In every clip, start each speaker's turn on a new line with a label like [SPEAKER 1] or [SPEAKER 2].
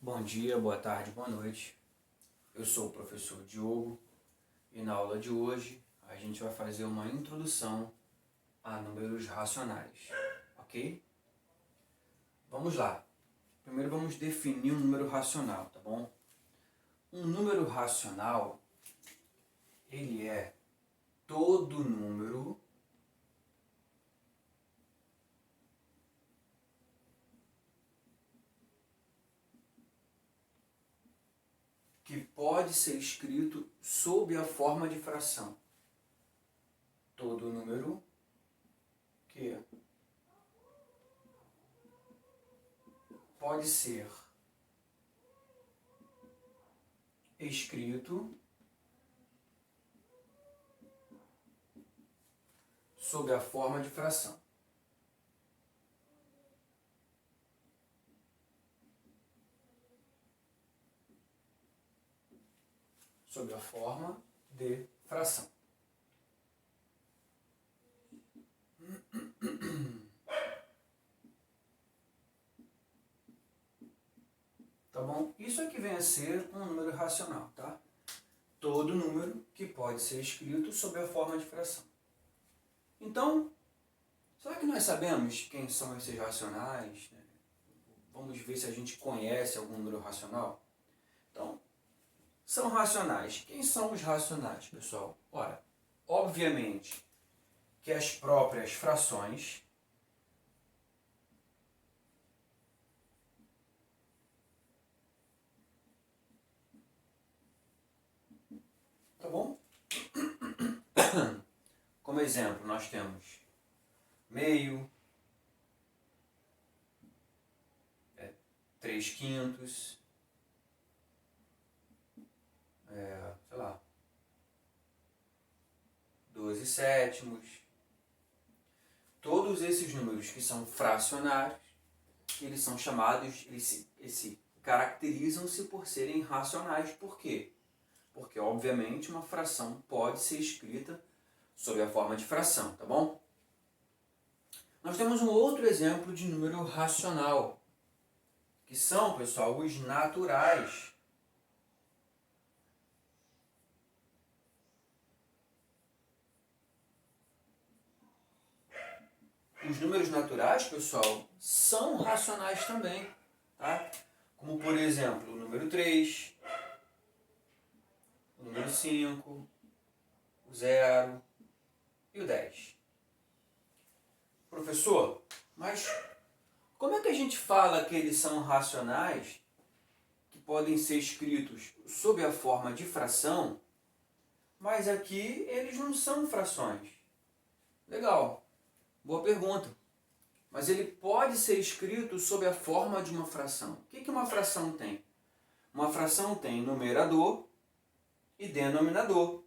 [SPEAKER 1] Bom dia, boa tarde, boa noite. Eu sou o professor Diogo e na aula de hoje a gente vai fazer uma introdução a números racionais, ok? Vamos lá. Primeiro vamos definir um número racional, tá bom? Um número racional, ele é todo número que pode ser escrito sob a forma de fração. Todo número que pode ser escrito sob a forma de fração. Sob a forma de fração. Tá bom? Isso aqui vem a ser um número racional, tá? Todo número que pode ser escrito sob a forma de fração. Então, será que nós sabemos quem são esses racionais? Vamos ver se a gente conhece algum número racional. Então, são racionais. Quem são os racionais, pessoal? Ora, obviamente que as próprias frações tá bom? Como exemplo, nós temos meio, 3/5, sei lá, 12/7. Todos esses números que são fracionários, eles são chamados, eles se caracterizam-se por serem racionais. Por quê? Porque, obviamente, uma fração pode ser escrita sob a forma de fração, tá bom? Nós temos um outro exemplo de número racional, que são, pessoal, os naturais. Os números naturais, pessoal, são racionais também, tá? Como, por exemplo, o número 3, o número 5, o 0 e o 10. Professor, mas como é que a gente fala que eles são racionais, que podem ser escritos sob a forma de fração, mas aqui eles não são frações? Legal, boa pergunta. Mas ele pode ser escrito sob a forma de uma fração. O que uma fração tem? Uma fração tem numerador e denominador.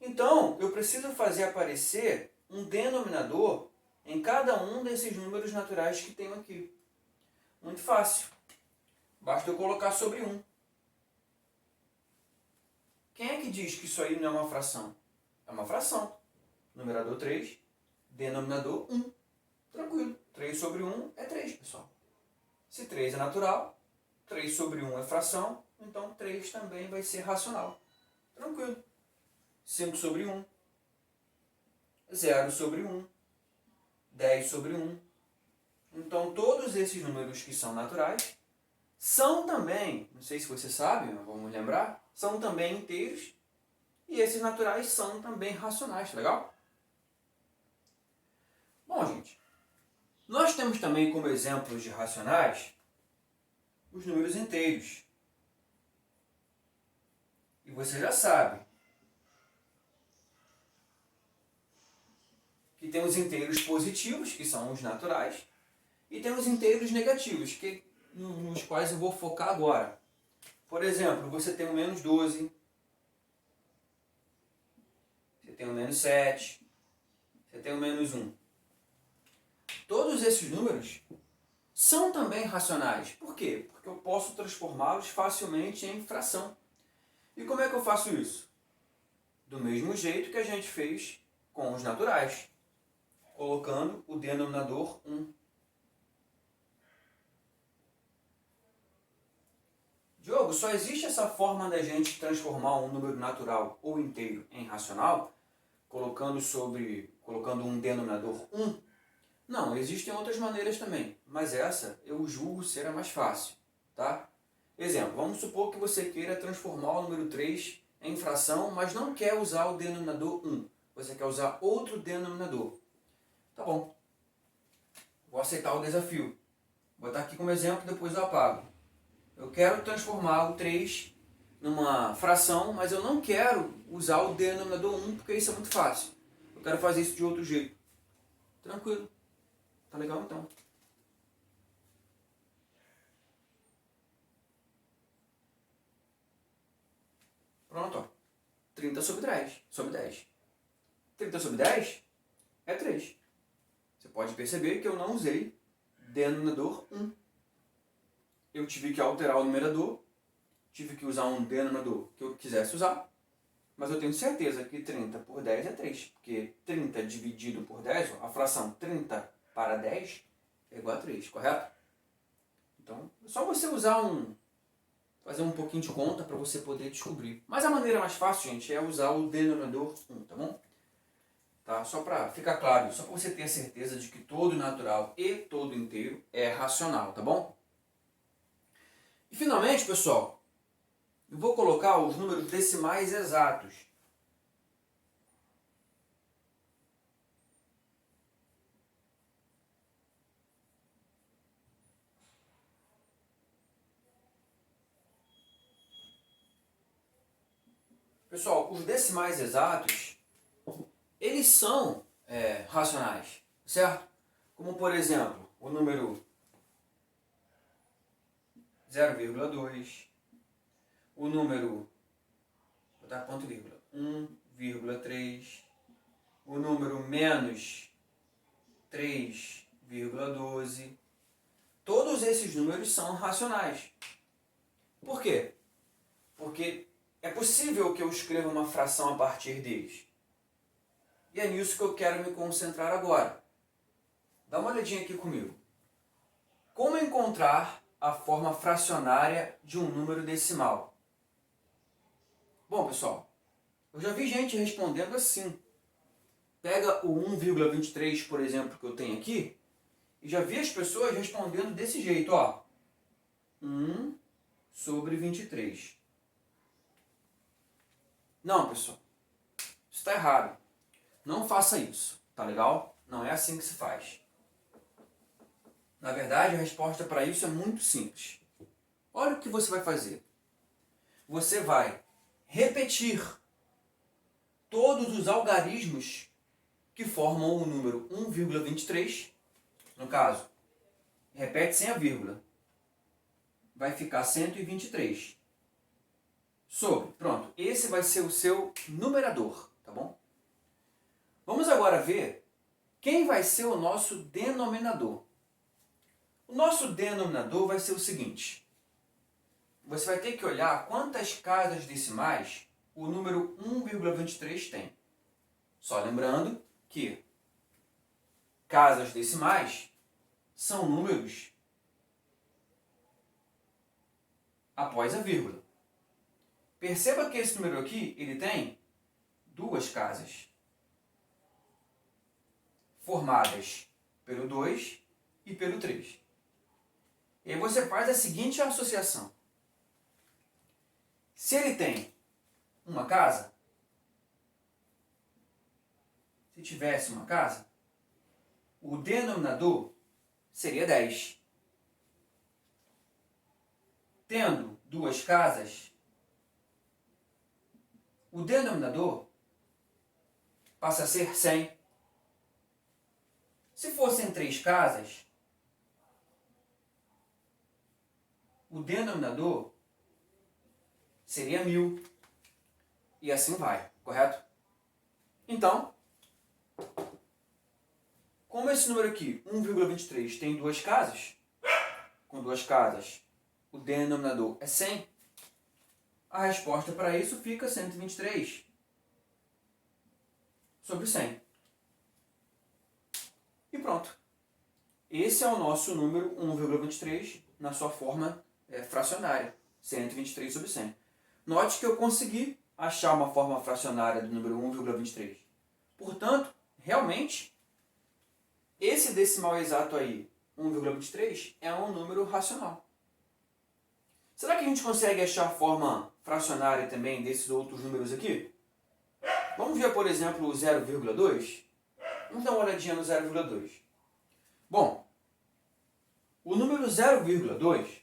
[SPEAKER 1] Então, eu preciso fazer aparecer um denominador em cada um desses números naturais que tenho aqui. Muito fácil. Basta eu colocar sobre 1. Quem é que diz que isso aí não é uma fração? É uma fração. Numerador 3, denominador 1. Tranquilo. 3 sobre 1 é 3, pessoal. Se 3 é natural, 3 sobre 1 é fração, então 3 também vai ser racional. Tranquilo. 5 sobre 1, 0 sobre 1, 10 sobre 1. Então, todos esses números que são naturais são também, não sei se você sabe, mas vamos lembrar, são também inteiros, e esses naturais são também racionais, legal? Bom, gente, nós temos também como exemplos de racionais os números inteiros. E você já sabe que tem os inteiros positivos, que são os naturais, e tem os inteiros negativos, nos quais eu vou focar agora. Por exemplo, você tem o menos 12, você tem o menos 7, você tem o menos 1. Todos esses números são também racionais. Por quê? Porque eu posso transformá-los facilmente em fração. E como é que eu faço isso? Do mesmo jeito que a gente fez com os naturais, colocando o denominador 1. Diogo, só existe essa forma da gente transformar um número natural ou inteiro em racional, colocando um denominador 1? Não, existem outras maneiras também, mas essa eu julgo ser a mais fácil, tá? Exemplo, vamos supor que você queira transformar o número 3 em fração, mas não quer usar o denominador 1. Você quer usar outro denominador. Tá bom. Vou aceitar o desafio. Vou botar aqui como exemplo, depois eu apago. Eu quero transformar o 3 numa fração, mas eu não quero usar o denominador 1, porque isso é muito fácil. Eu quero fazer isso de outro jeito. Tranquilo. Tá legal então. Pronto, ó. 30 sobre 10. 30 sobre 10 é 3. Você pode perceber que eu não usei denominador 1. Eu tive que alterar o numerador, tive que usar um denominador que eu quisesse usar, mas eu tenho certeza que 30 por 10 é 3, porque 30 dividido por 10, a fração 30 para 10 é igual a 3, correto? Então, é só você fazer um pouquinho de conta para você poder descobrir. Mas a maneira mais fácil, gente, é usar o denominador 1, tá bom? Tá? Só para ficar claro, só para você ter a certeza de que todo natural e todo inteiro é racional, tá bom? E finalmente, pessoal, eu vou colocar os números decimais exatos. Pessoal, os decimais exatos, eles são racionais, certo? Como, por exemplo, o número 0,2, o número, vou botar ponto e vírgula, 1,3, o número menos 3,12. Todos esses números são racionais. Por quê? Porque é possível que eu escreva uma fração a partir deles. E é nisso que eu quero me concentrar agora. Dá uma olhadinha aqui comigo. Como encontrar a forma fracionária de um número decimal? Bom, pessoal, eu já vi gente respondendo assim. Pega o 1,23, por exemplo, que eu tenho aqui, e já vi as pessoas respondendo desse jeito, ó. 1 sobre 23. Não, pessoal, isso está errado. Não faça isso, tá legal? Não é assim que se faz. Na verdade, a resposta para isso é muito simples. Olha o que você vai fazer. Você vai repetir todos os algarismos que formam o número 1,23. No caso, repete sem a vírgula. Vai ficar 123. Sobre, pronto. Esse vai ser o seu numerador, tá bom? Vamos agora ver quem vai ser o nosso denominador. O nosso denominador vai ser o seguinte. Você vai ter que olhar quantas casas decimais o número 1,23 tem. Só lembrando que casas decimais são números após a vírgula. Perceba que esse número aqui, ele tem duas casas, formadas pelo 2 e pelo 3. E aí você faz a seguinte associação. Se ele tem uma casa, se tivesse uma casa, o denominador seria 10. Tendo duas casas, o denominador passa a ser 100. Se fossem 3 casas, o denominador seria 1000. E assim vai, correto? Então, como esse número aqui, 1,23, tem duas casas, com duas casas, o denominador é 100, a resposta para isso fica 123 sobre 100. E pronto. Esse é o nosso número 1,23 na sua forma fracionária. 123 sobre 100. Note que eu consegui achar uma forma fracionária do número 1,23. Portanto, realmente, esse decimal exato aí, 1,23, é um número racional. Será que a gente consegue achar a forma fracionária também desses outros números aqui? Vamos ver, por exemplo, o 0,2? Vamos dar uma olhadinha no 0,2. Bom, o número 0,2,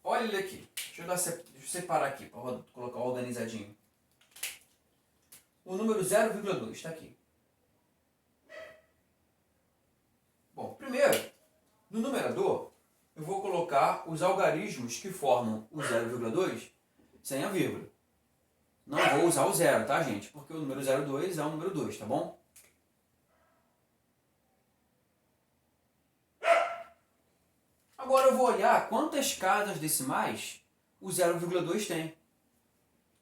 [SPEAKER 1] olha ele aqui. Deixa eu separar aqui, para colocar organizadinho. O número 0,2 está aqui. Bom, primeiro, no numerador, eu vou colocar os algarismos que formam o 0,2 sem a vírgula. Não vou usar o zero, tá, gente? Porque o número 0,2 é o número 2, tá bom? Agora eu vou olhar quantas casas decimais o 0,2 tem.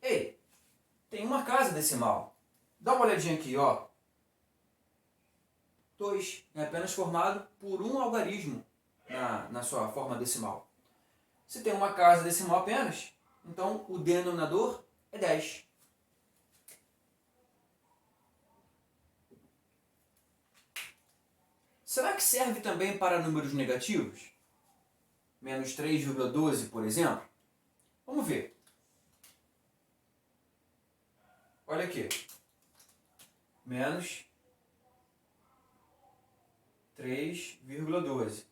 [SPEAKER 1] Ei, tem uma casa decimal. Dá uma olhadinha aqui, ó. 2 é apenas formado por um algarismo na sua forma decimal. Se tem uma casa decimal apenas, então o denominador é 10. Será que serve também para números negativos? Menos 3,12, por exemplo? Vamos ver. Olha aqui. Menos 3,12.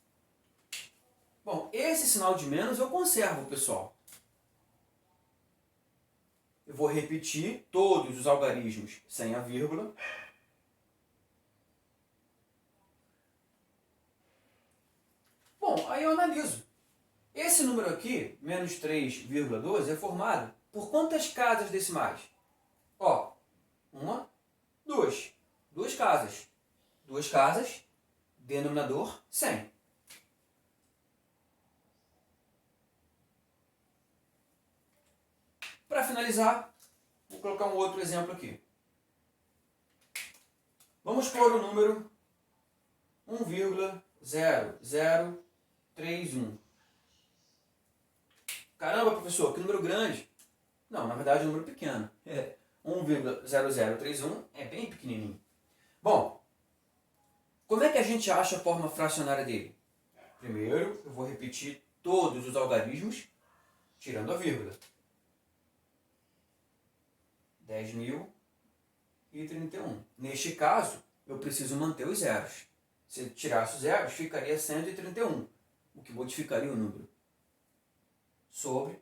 [SPEAKER 1] Bom, esse sinal de menos eu conservo, pessoal. Eu vou repetir todos os algarismos sem a vírgula. Bom, aí eu analiso. Esse número aqui, menos 3,12, é formado por quantas casas decimais? Ó, uma, duas. Duas casas. Duas casas, denominador 100. Para finalizar, vou colocar um outro exemplo aqui. Vamos pôr o número 1,0031. Caramba, professor, que número grande. Não, na verdade é um número pequeno. 1,0031 é bem pequenininho. Bom, como é que a gente acha a forma fracionária dele? Primeiro, eu vou repetir todos os algarismos, tirando a vírgula. 10.031. Neste caso, eu preciso manter os zeros. Se eu tirasse os zeros, ficaria 131, o que modificaria o número. Sobre.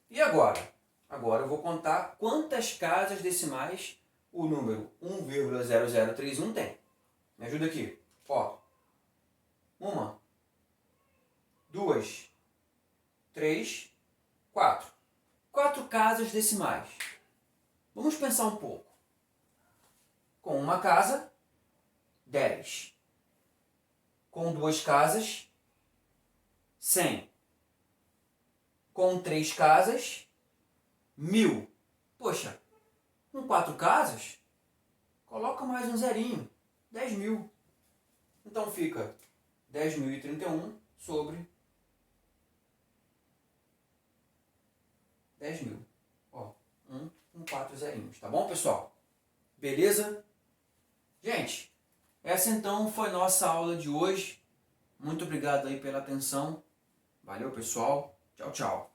[SPEAKER 1] E agora? Agora eu vou contar quantas casas decimais o número 1,0031 tem. Me ajuda aqui. Ó. 1, 2, 3, 4. 4 casas decimais. Vamos pensar um pouco. Com uma casa, 10. Com duas casas, 100. Com 3 casas, 1000. Poxa, com 4 casas, coloca mais um zerinho, 10.000. Então fica 10.031 sobre 10.000. Ó, 1 com 4 zerinhos, tá bom, pessoal? Beleza? Gente, essa então foi nossa aula de hoje. Muito obrigado aí pela atenção. Valeu, pessoal. Tchau, tchau.